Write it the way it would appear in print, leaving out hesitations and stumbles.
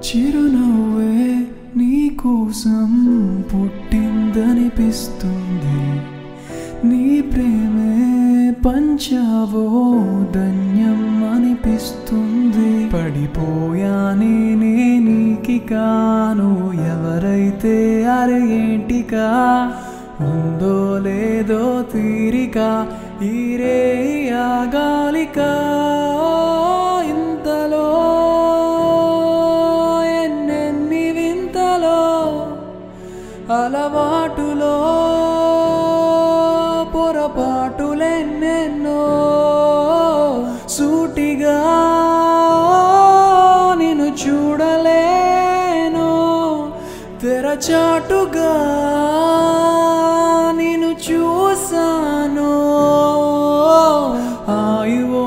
చిరునవ్వే నీకోసం పుట్టిందనిపిస్తుంది. నీ ప్రేమే పంచావో ధన్యం అనిపిస్తుంది. పడిపోయానే నీకి కాను ఎవరైతే అరే ఏంటికా ఉందో లేదో తీరిక ఈ రే ఆగాలిక ఇంతలో ఎన్నెన్ని వింతలో అలవాటులో పొరపాటులెన్నెన్నో సూటిగా నిన్ను చూడలేను తెరచాటుగా నిన్ను చూసాను ఆయువో